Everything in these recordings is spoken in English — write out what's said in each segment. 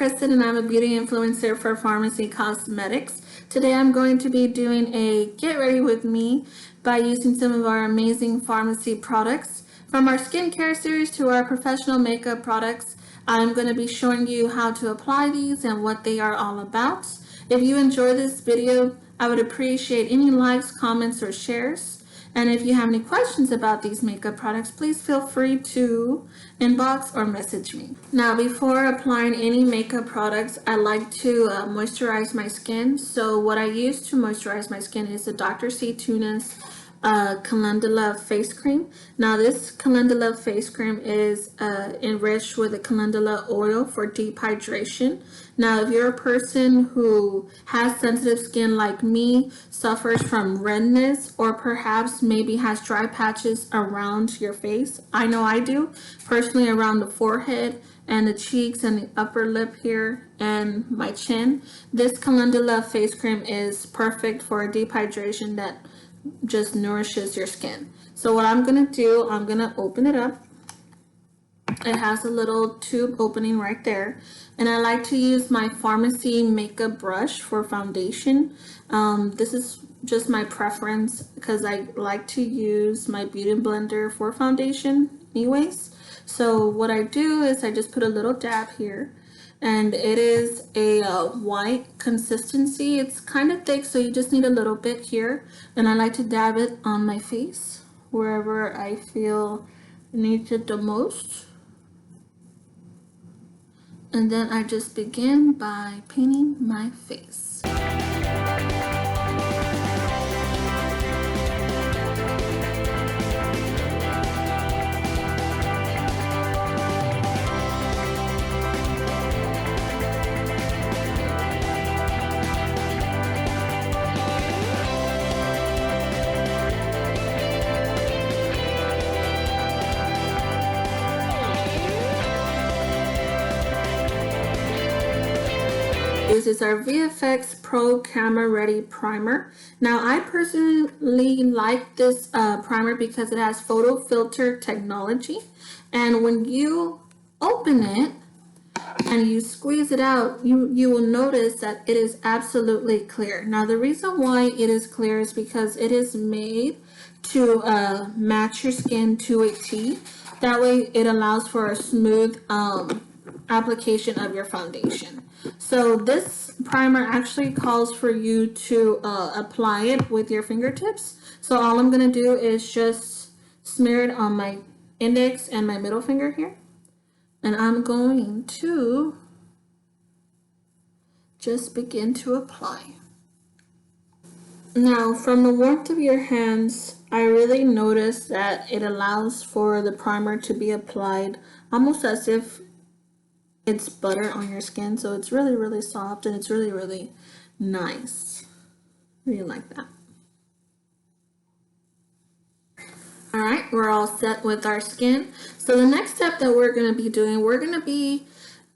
Kristen and I'm a beauty influencer for FARMASi Cosmetics. Today I'm going to be doing a get ready with me by using some of our amazing FARMASi products. From our skincare series to our professional makeup products, I'm going to be showing you how to apply these and what they are all about. If you enjoy this video, I would appreciate any likes, comments, or shares. And if you have any questions about these makeup products, please feel free to inbox or message me. Now, before applying any makeup products, I like to moisturize my skin. So what I use to moisturize my skin is the Dr. C. Tuna's Calendula face cream. Now this Calendula face cream is enriched with a calendula oil for deep hydration. Now if you're a person who has sensitive skin like me, suffers from redness, or perhaps maybe has dry patches around your face, I know I do, personally around the forehead and the cheeks and the upper lip here and my chin, this Calendula face cream is perfect for a deep hydration that just nourishes your skin. So what I'm gonna do, I'm gonna open it up. It has a little tube opening right there, and I like to use my FARMASi makeup brush for foundation. This is just my preference because I like to use my beauty blender for foundation anyways. So what I do is I just put a little dab here, and it is a white consistency. It's kind of thick, so you just need a little bit here, and I like to dab it on my face wherever I feel needed the most. And then I just begin by painting my face. This is our VFX Pro Camera Ready Primer. Now I personally like this primer because it has photo filter technology, and when you open it and you squeeze it out, you will notice that it is absolutely clear. Now the reason why it is clear is because it is made to match your skin to a T. That way it allows for a smooth application of your foundation. So this primer actually calls for you to apply it with your fingertips. So all I'm going to do is just smear it on my index and my middle finger here. And I'm going to just begin to apply. Now from the warmth of your hands, I really notice that it allows for the primer to be applied almost as if it's butter on your skin. So it's really soft, and it's really nice. Really like that. All right, we're all set with our skin. So the next step that we're going to be doing, we're going to be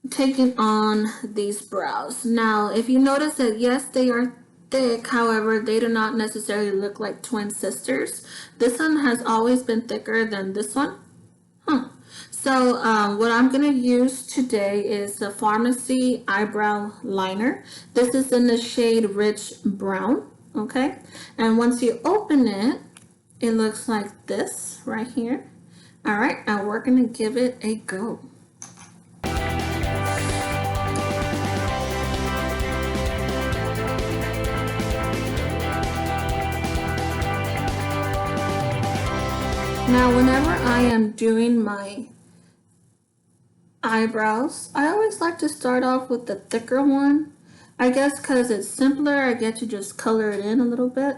taking on these brows. Now if you notice that yes, they are thick, however they do not necessarily look like twin sisters. This one has always been thicker than this one. So what I'm going to use today is the FARMASi Eyebrow Liner. This is in the shade Rich Brown, okay? And once you open it, it looks like this right here. All right, now we're going to give it a go. Now whenever I am doing my eyebrows, I always like to start off with the thicker one. I guess because it's simpler, I get to just color it in a little bit.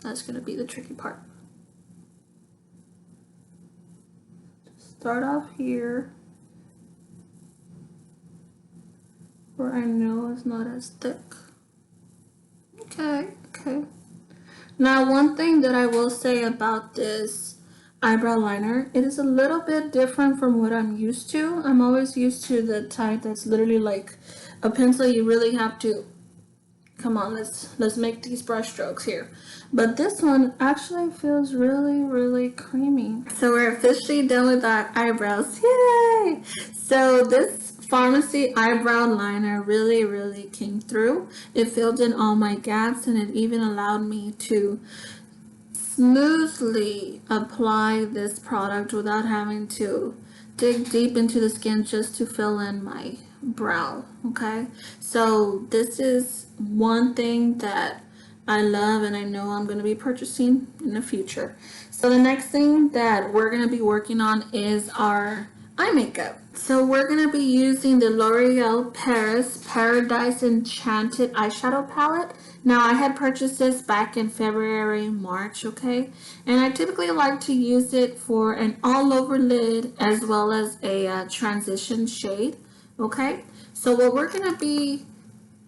That's going to be the tricky part. start off here where I know it's not as thick. Okay, okay. Now, one thing that I will say about this eyebrow liner, it is a little bit different from what I'm used to. I'm always used to the type that's literally like a pencil. You really have to, come on, let's make these brush strokes here. But this one actually feels really creamy. So we're officially done with our eyebrows. Yay! So this FARMASi eyebrow liner really came through. It filled in all my gaps, and it even allowed me to smoothly apply this product without having to dig deep into the skin just to fill in my brow. Okay, so this is one thing that I love, and I know I'm going to be purchasing in the future. So the next thing that we're going to be working on is our eye makeup. So we're going to be using the L'Oreal Paris Paradise Enchanted eyeshadow palette. Now, I had purchased this back in February, March, okay? And I typically like to use it for an all-over lid as well as a transition shade, okay? So what we're going to be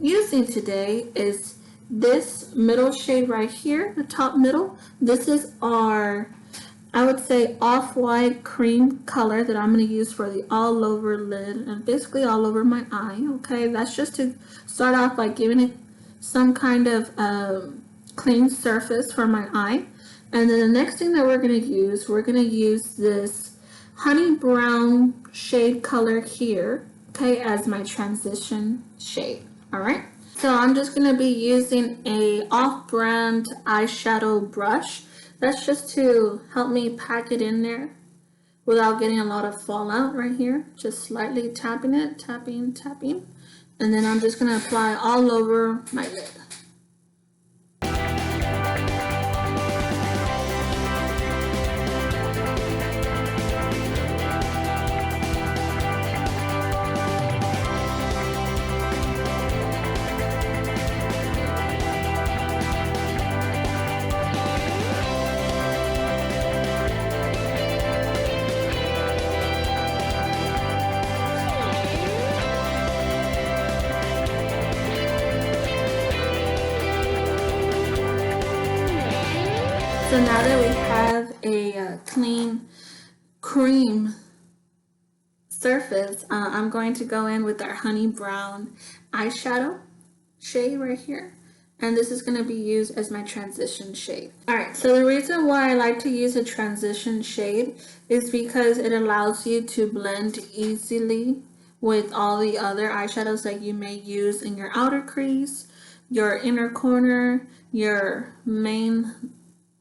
using today is this middle shade right here, the top middle. This is our, I would say, off-white cream color that I'm going to use for the all-over lid and basically all over my eye, okay? That's just to start off by giving it some kind of clean surface for my eye. And then the next thing that we're going to use this honey brown shade color here, okay, as my transition shade. All right, so I'm just going to be using a off-brand eyeshadow brush. That's just to help me pack it in there without getting a lot of fallout right here. Just slightly tapping it, tapping. And then I'm just going to apply all over my lid. So now that we have a clean cream surface, I'm going to go in with our honey brown eyeshadow shade right here. And this is going to be used as my transition shade. Alright, so the reason why I like to use a transition shade is because it allows you to blend easily with all the other eyeshadows that you may use in your outer crease, your inner corner, your main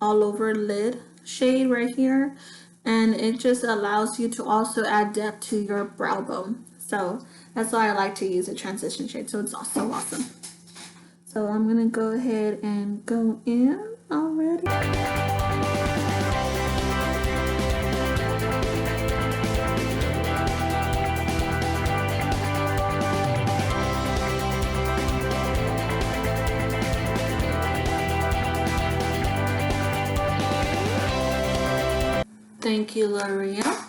all over lid shade right here, and it just allows you to also add depth to your brow bone. So that's why I like to use a transition shade. So it's also awesome. So I'm gonna go ahead and go in already. Thank you, L'Oreal.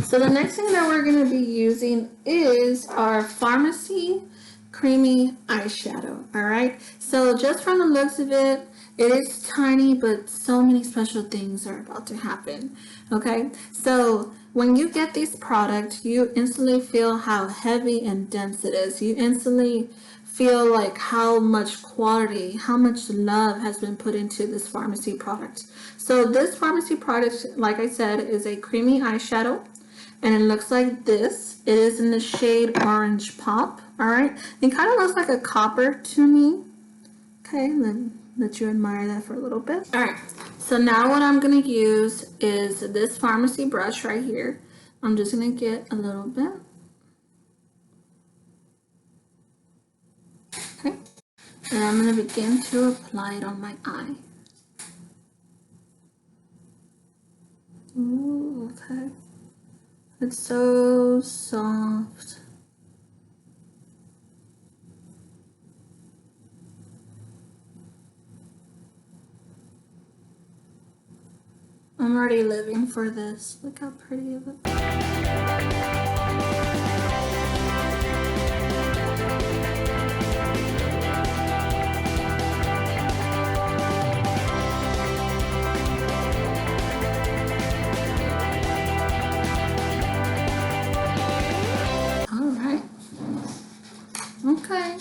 So the next thing that we're going to be using is our FARMASi creamy eyeshadow. All right, so just from the looks of it, it is tiny, but so many special things are about to happen. Okay, so when you get this product, you instantly feel how heavy and dense it is. You instantly feel like how much quality, how much love has been put into this FARMASi product. So this FARMASi product, like I said, is a creamy eyeshadow, and it looks like this. It is in the shade Orange Pop. All right, it kind of looks like a copper to me. Okay, let you admire that for a little bit. All right, so now what I'm gonna use is this FARMASi brush right here. I'm just gonna get a little bit. Okay, and I'm gonna begin to apply it on my eye. Ooh, okay. It's so soft. I'm already living for this. Look how pretty it looks. Alright. Okay.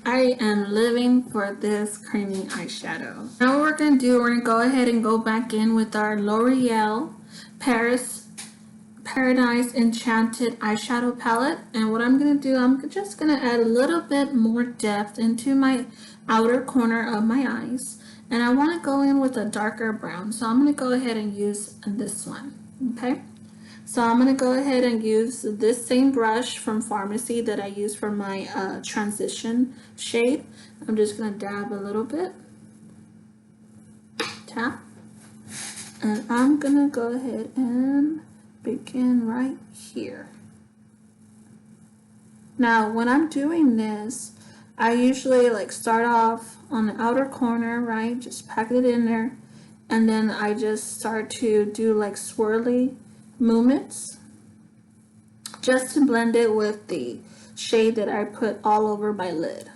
I am living for this creamy eyeshadow. Now what we're going to do, we're going to go ahead and go back in with our L'Oreal Paradise Enchanted eyeshadow palette. And what I'm going to do, I'm just going to add a little bit more depth into my outer corner of my eyes. And I want to go in with a darker brown. So I'm going to go ahead and use this one. Okay. So I'm going to go ahead and use this same brush from FARMASi that I use for my transition shade. I'm just going to dab a little bit. Tap. And I'm going to go ahead and begin right here. Now when I'm doing this, I usually like start off on the outer corner, right? Just pack it in there. And then I just start to do like swirly movements just to blend it with the shade that I put all over my lid.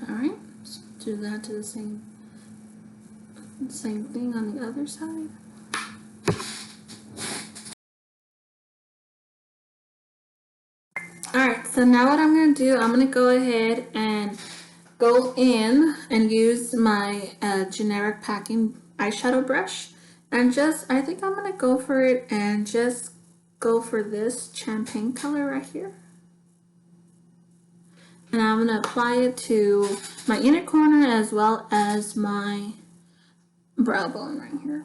Alright, let's do that to the same thing on the other side. Alright, so now what I'm going to do, I'm going to go ahead and go in and use my generic packing eyeshadow brush. And I think I'm going to go for it and just go for this champagne color right here. And I'm going to apply it to my inner corner as well as my brow bone right here.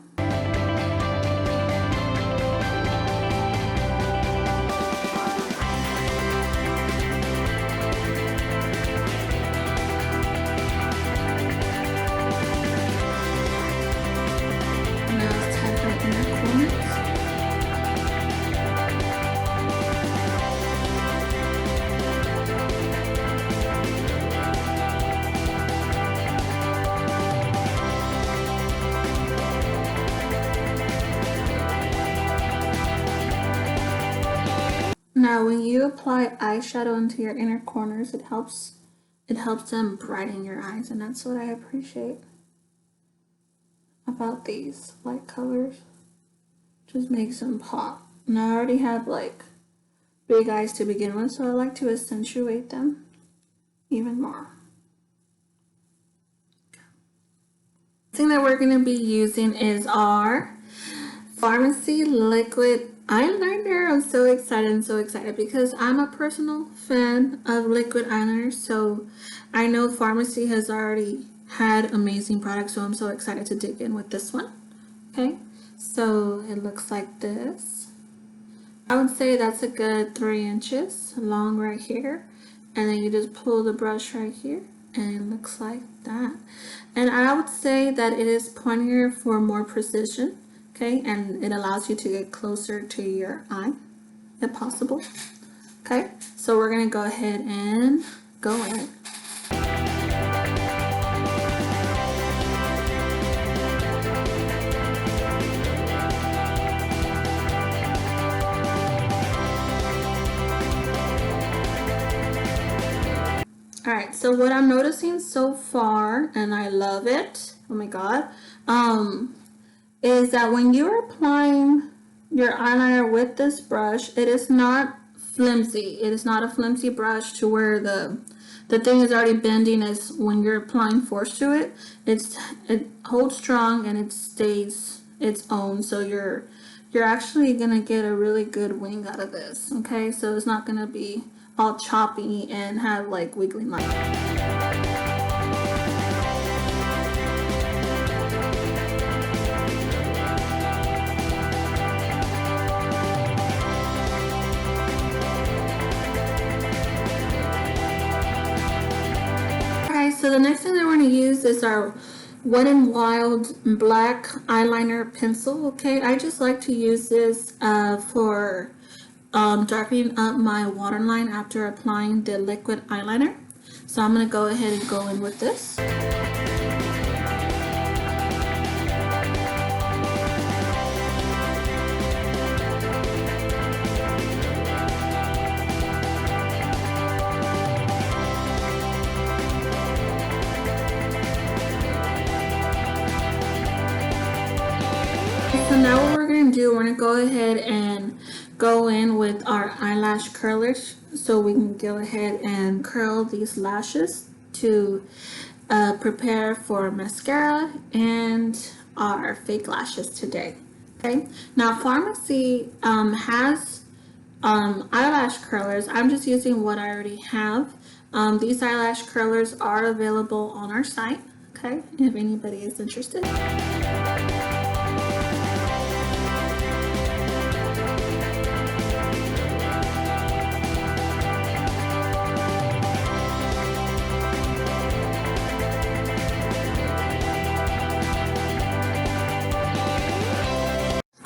Now when you apply eyeshadow into your inner corners, it helps them brighten your eyes, and that's what I appreciate about these light colors. Just makes them pop. And I already have like big eyes to begin with, so I like to accentuate them even more. The thing that we're going to be using is our FARMASi liquid eyeliner. I'm so excited because I'm a personal fan of liquid eyeliner. So I know FARMASi has already had amazing products, so I'm so excited to dig in with this one. Okay, so it looks like this. I would say that's a good 3 inches long right here, and then you just pull the brush right here and it looks like that. And I would say that it is pointier for more precision. Okay, and it allows you to get closer to your eye if possible. Okay, so we're going to go ahead and go in. Alright, so what I'm noticing so far, and I love it, oh my god, is that when you're applying your eyeliner with this brush, it is not flimsy. It is not a flimsy brush to where the thing is already bending as when you're applying force to it. It holds strong and it stays its own. So you're actually gonna get a really good wing out of this. Okay, so it's not gonna be all choppy and have like wiggly lines. So the next thing that we're going to use is our Wet n Wild black eyeliner pencil. Okay, I just like to use this for darkening up my waterline after applying the liquid eyeliner. So I'm going to go ahead and go in with this. do, we're going to go ahead and go in with our eyelash curlers so we can go ahead and curl these lashes to prepare for mascara and our fake lashes today. Okay, now FARMASi has eyelash curlers. I'm just using what I already have. These eyelash curlers are available on our site, okay, if anybody is interested.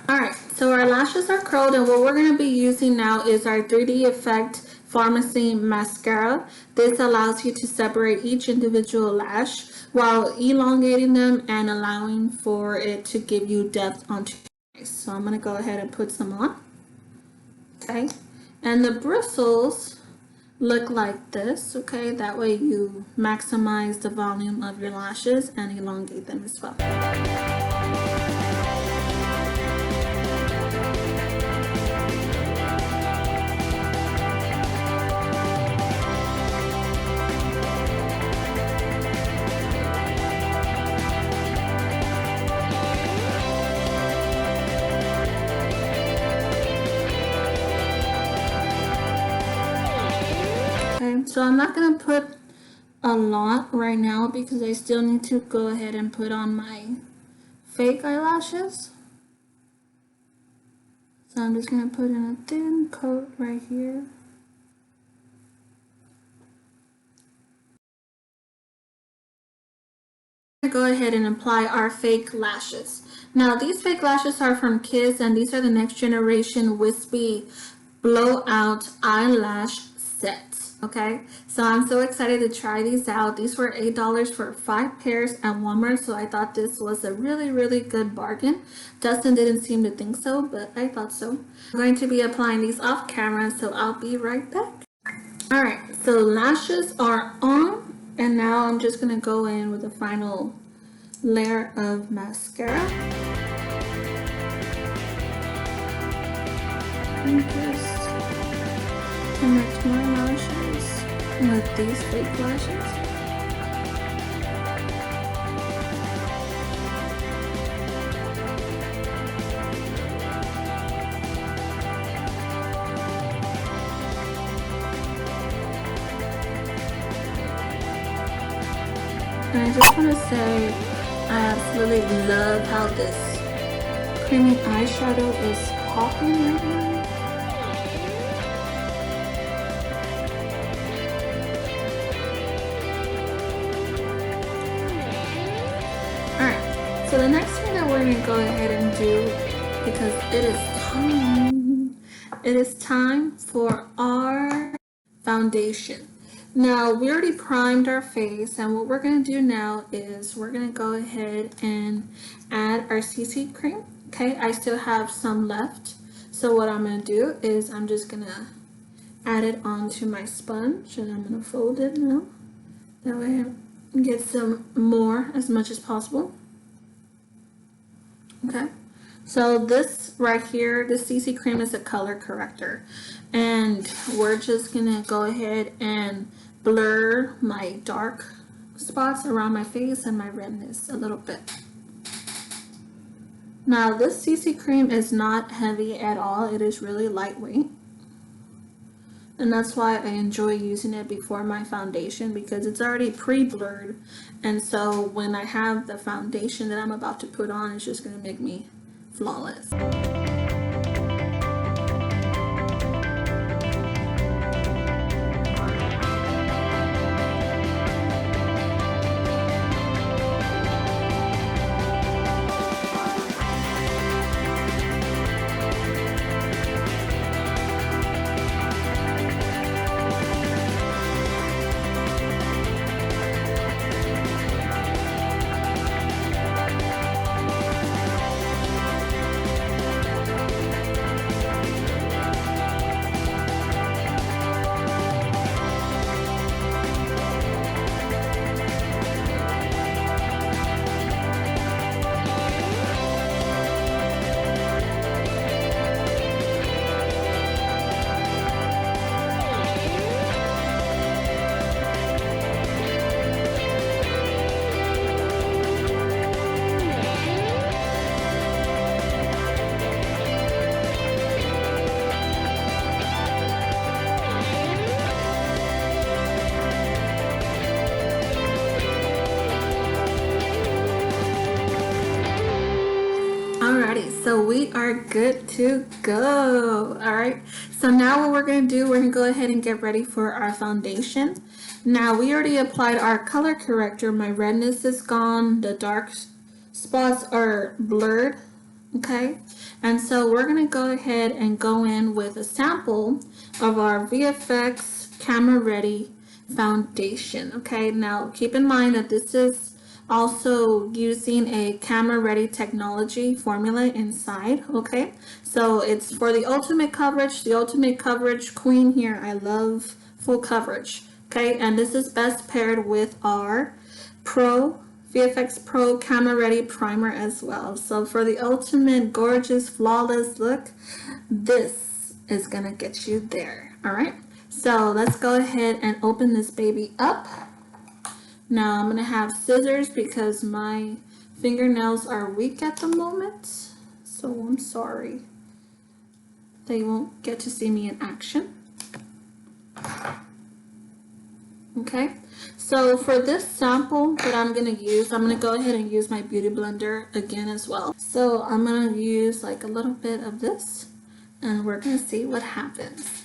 Alright, so our lashes are curled, and what we're going to be using now is our 3D Effect FARMASi Mascara. This allows you to separate each individual lash while elongating them and allowing for it to give you depth onto your face. So I'm going to go ahead and put some on. Okay, and the bristles look like this, okay? That way you maximize the volume of your lashes and elongate them as well. So I'm not going to put a lot right now because I still need to go ahead and put on my fake eyelashes. So I'm just going to put in a thin coat right here. Go ahead and apply our fake lashes. Now these fake lashes are from Kiss, and these are the next generation Wispy Blowout eyelash sets. Okay, so I'm so excited to try these out. These were $8 for 5 pairs at Walmart, so I thought this was a really good bargain. Dustin didn't seem to think so, but I thought so. I'm going to be applying these off camera, so I'll be right back. Alright, so lashes are on, and now I'm just going to go in with the final layer of mascara. And just connect my lashes with these fake lashes. And I just want to say I absolutely love how this creamy eyeshadow is popping right now. So the next thing that we're going to go ahead and do, because it is time for our foundation. Now we already primed our face, and what we're going to do now is we're going to go ahead and add our CC cream. Okay, I still have some left, so what I'm going to do is I'm just going to add it onto my sponge, and I'm going to fold it now. That way I get some more, as much as possible. Okay, so this right here, the CC cream is a color corrector, and we're just gonna go ahead and blur my dark spots around my face and my redness a little bit. Now this CC cream is not heavy at all, it is really lightweight, and that's why I enjoy using it before my foundation, because it's already pre-blurred, and so when I have the foundation that I'm about to put on, it's just going to make me flawless. so we are good to go. All right, so now what we're going to do, we're going to go ahead and get ready for our foundation. Now we already applied our color corrector. My redness is gone, the dark spots are blurred, okay? And so we're going to go ahead and go in with a sample of our VFX Camera Ready foundation, okay? Now keep in mind that this is also using a camera ready technology formula inside, okay? So it's for the ultimate coverage queen here. I love full coverage, okay? And this is best paired with our VFX Pro Camera Ready Primer as well. So for the ultimate gorgeous, flawless look, this is gonna get you there, all right? So let's go ahead and open this baby up. Now I'm going to have scissors because my fingernails are weak at the moment, so I'm sorry. They won't get to see me in action. Okay, so for this sample that I'm going to use, I'm going to go ahead and use my Beauty Blender again as well. So I'm going to use like a little bit of this, and we're going to see what happens.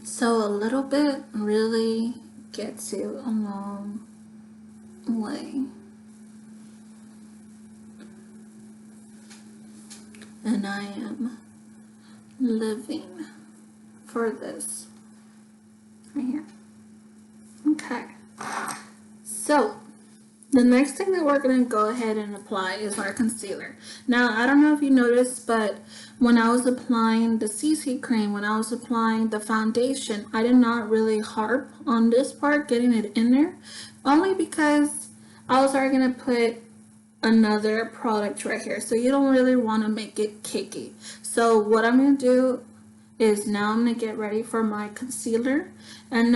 So a little bit really gets you a long way. And I am living for this right here. Okay. So the next thing that we're going to go ahead and apply is our concealer. Now, I don't know if you noticed, but when I was applying the CC cream, when I was applying the foundation, I did not really harp on this part, getting it in there, only because I was already going to put another product right here. So you don't really want to make it cakey. So what I'm going to do is now I'm going to get ready for my concealer. And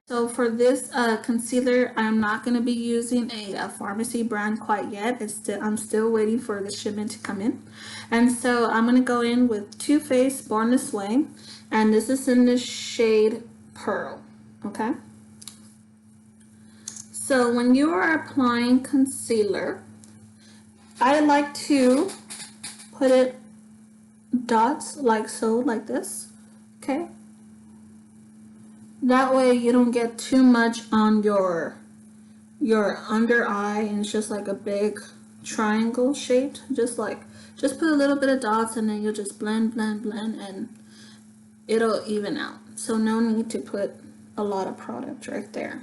so for this concealer, I'm not going to be using a FARMASi brand quite yet. I'm still waiting for the shipment to come in. And so I'm going to go in with Too Faced Born This Way. And this is in the shade Pearl, okay? So when you are applying concealer, I like to put it dots like so, like this, okay? That way you don't get too much on your under eye, and it's just like a big triangle shaped. Just put a little bit of dots, and then you'll just blend, and it'll even out. So no need to put a lot of product right there.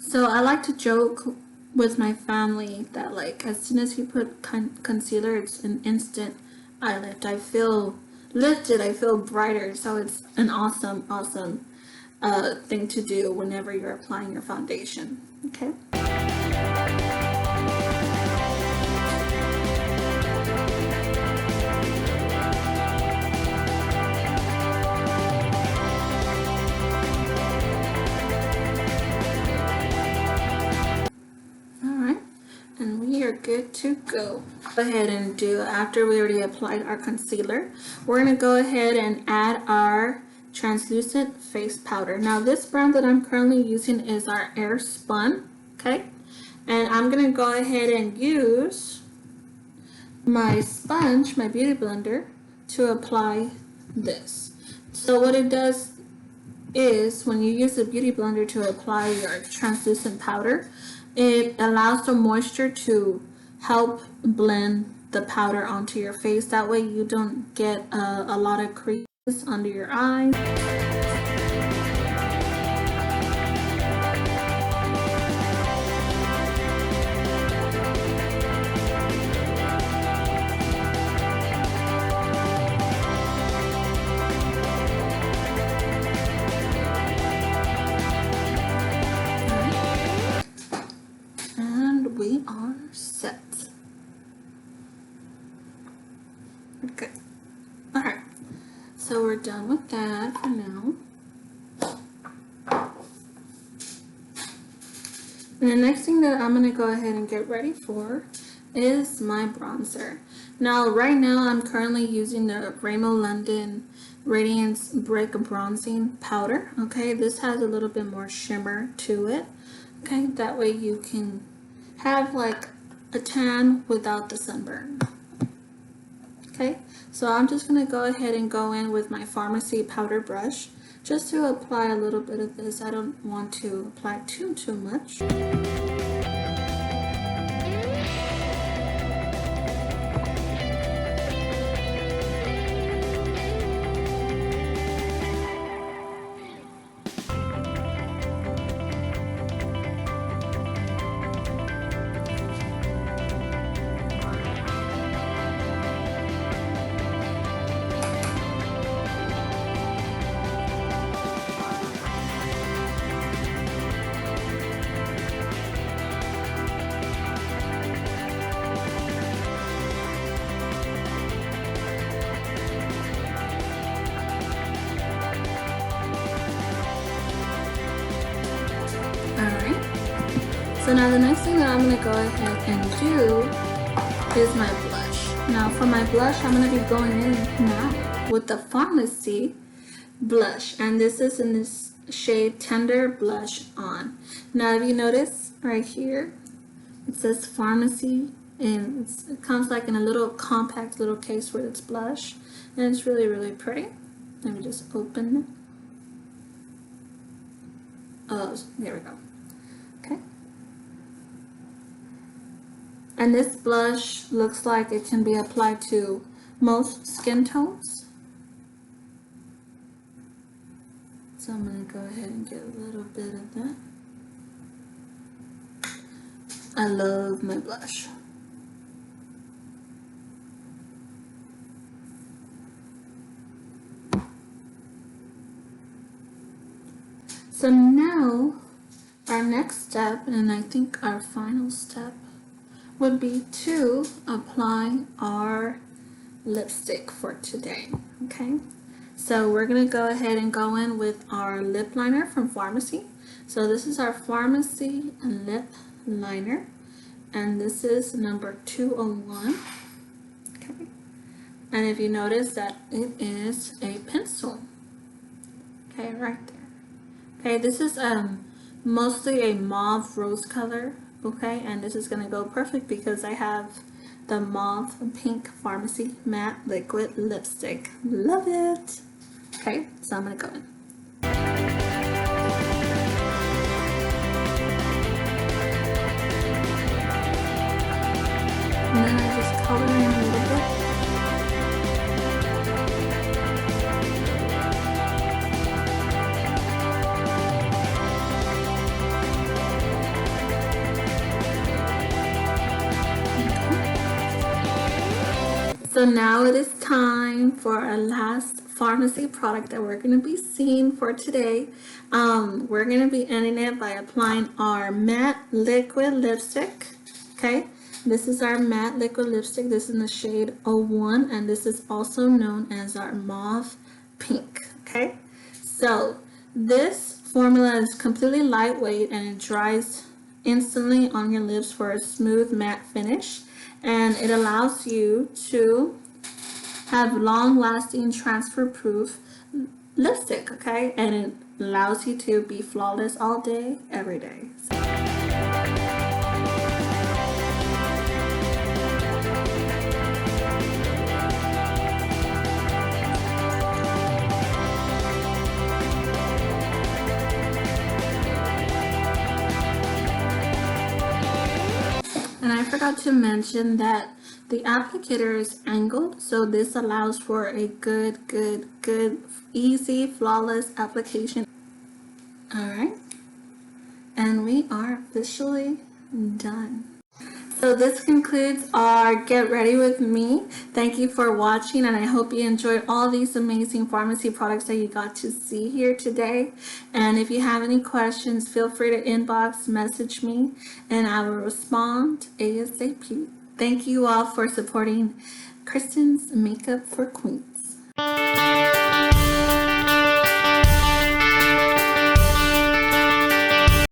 So I like to joke with my family that like as soon as you put concealer, it's an instant eye lift. I feel lifted, I feel brighter. So it's an awesome thing to do whenever you're applying your foundation. Okay. good to go. Go ahead and do, after we already applied our concealer, we're going to go ahead and add our translucent face powder. Now this brand that I'm currently using is our Air Spun, okay? And I'm going to go ahead and use my sponge, my beauty blender, to apply this. So what it does is when you use the beauty blender to apply your translucent powder, it allows the moisture to help blend the powder onto your face. That way you don't get a lot of creases under your eyes. We are set. Okay. Alright. So we're done with that for now. And the next thing that I'm going to go ahead and get ready for is my bronzer. Now, right now, I'm currently using the Rimmel London Radiance Brick Bronzing Powder. Okay, this has a little bit more shimmer to it. Okay, that way you can have like a tan without the sunburn. Okay, so I'm just going to go ahead and go in with my FARMASi powder brush just to apply a little bit of this. I don't want to apply too much. So now the next thing that I'm going to go ahead and do is my blush. Now for my blush, I'm going to be going in now with the FARMASi blush. And this is in this shade Tender Blush On. Now if you notice right here, it says FARMASi, and it comes like in a little compact little case with its blush. And it's really, really pretty. Let me just open it. Oh, there we go. Okay. And this blush looks like it can be applied to most skin tones. So I'm going to go ahead and get a little bit of that. I love my blush. So now our next step, and I think our final step, would be to apply our lipstick for today. Okay, so we're gonna go ahead and go in with our lip liner from FARMASi. So this is our FARMASi lip liner, and this is number 201. Okay, and if you notice that it is a pencil. Okay, right there. Okay, this is mostly a mauve rose color. Okay, and this is gonna go perfect because I have the mauve pink FARMASi matte liquid lipstick. Love it. Okay, so I'm gonna go in. And then I just color in a little bit. So now it is time for our last FARMASi product that we're going to be seeing for today. We're going to be ending it by applying our matte liquid lipstick. Okay, this is our matte liquid lipstick. This is in the shade 01, and this is also known as our mauve pink. Okay, so this formula is completely lightweight and it dries instantly on your lips for a smooth matte finish, and it allows you to have long-lasting transfer-proof lipstick, okay? And it allows you to be flawless all day, every day. And I forgot to mention that the applicator is angled, so this allows for a good, easy, flawless application. Alright, and we are officially done. So this concludes our Get Ready With Me. Thank you for watching, and I hope you enjoyed all these amazing pharmacy products that you got to see here today. And if you have any questions, feel free to inbox message me, and I will respond ASAP. Thank you all for supporting Kristen's Makeup for Queens.